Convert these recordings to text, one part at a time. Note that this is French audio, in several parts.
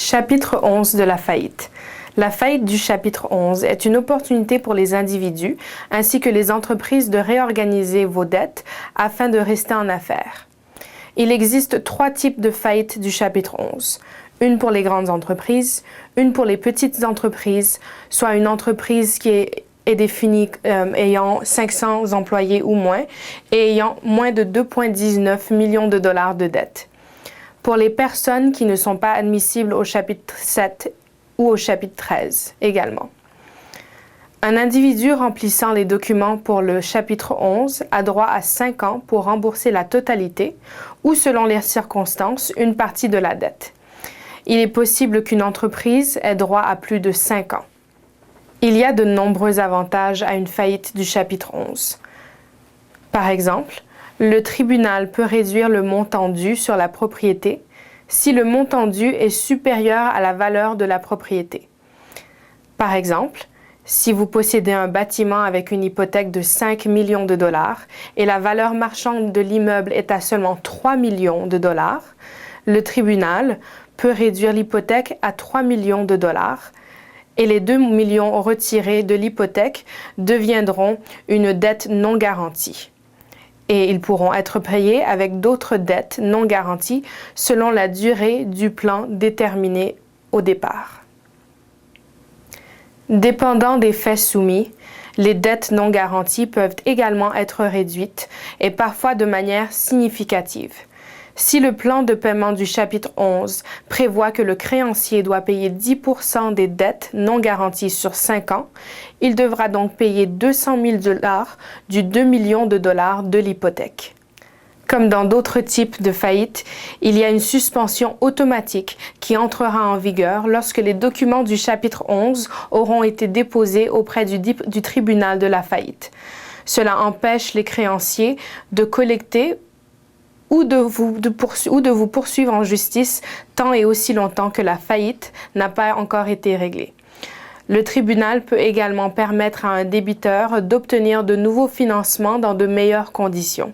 Chapitre 11 de la faillite. La faillite du chapitre 11 est une opportunité pour les individus ainsi que les entreprises de réorganiser vos dettes afin de rester en affaires. Il existe 3 types de faillites du chapitre 11. Une pour les grandes entreprises, une pour les petites entreprises, soit une entreprise qui est définie ayant 500 employés ou moins et ayant moins de 2,19 millions de dollars de dettes. Pour les personnes qui ne sont pas admissibles au chapitre 7 ou au chapitre 13 également. Un individu remplissant les documents pour le chapitre 11 a droit à 5 ans pour rembourser la totalité ou, selon les circonstances, une partie de la dette. Il est possible qu'une entreprise ait droit à plus de 5 ans. Il y a de nombreux avantages à une faillite du chapitre 11. Par exemple, le tribunal peut réduire le montant dû sur la propriété si le montant dû est supérieur à la valeur de la propriété. Par exemple, si vous possédez un bâtiment avec une hypothèque de 5 millions de dollars et la valeur marchande de l'immeuble est à seulement 3 millions de dollars, le tribunal peut réduire l'hypothèque à 3 millions de dollars et les 2 millions retirés de l'hypothèque deviendront une dette non garantie. Et ils pourront être payés avec d'autres dettes non garanties selon la durée du plan déterminé au départ. Dépendant des faits soumis, les dettes non garanties peuvent également être réduites et parfois de manière significative. Si le plan de paiement du chapitre 11 prévoit que le créancier doit payer 10% des dettes non garanties sur 5 ans, il devra donc payer 200 000 $ du 2 millions de dollars de l'hypothèque. Comme dans d'autres types de faillites, il y a une suspension automatique qui entrera en vigueur lorsque les documents du chapitre 11 auront été déposés auprès du tribunal de la faillite. Cela empêche les créanciers de collecter ou de vous poursuivre en justice tant et aussi longtemps que la faillite n'a pas encore été réglée. Le tribunal peut également permettre à un débiteur d'obtenir de nouveaux financements dans de meilleures conditions.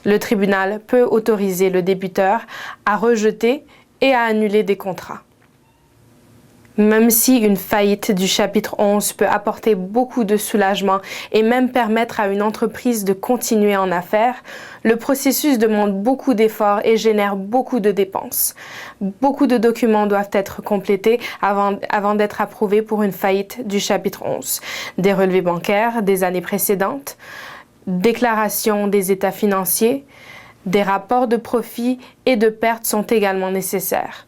Le tribunal peut autoriser le débiteur à rejeter et à annuler des contrats. Même si une faillite du chapitre 11 peut apporter beaucoup de soulagement et même permettre à une entreprise de continuer en affaires, le processus demande beaucoup d'efforts et génère beaucoup de dépenses. Beaucoup de documents doivent être complétés avant d'être approuvés pour une faillite du chapitre 11. Des relevés bancaires des années précédentes, déclaration des états financiers, des rapports de profit et de pertes sont également nécessaires.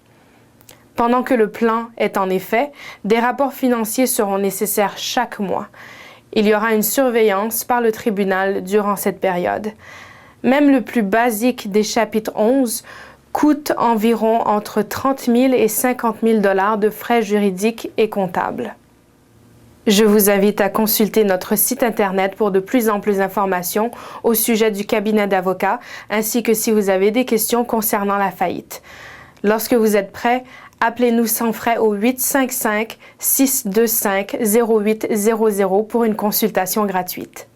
Pendant que le plan est en effet, des rapports financiers seront nécessaires chaque mois. Il y aura une surveillance par le tribunal durant cette période. Même le plus basique des chapitres 11 coûte environ entre 30 000 et 50 000 $ de frais juridiques et comptables. Je vous invite à consulter notre site internet pour de plus amples informations au sujet du cabinet d'avocats, ainsi que si vous avez des questions concernant la faillite. Lorsque vous êtes prêt, appelez-nous sans frais au 855-625-0800 pour une consultation gratuite.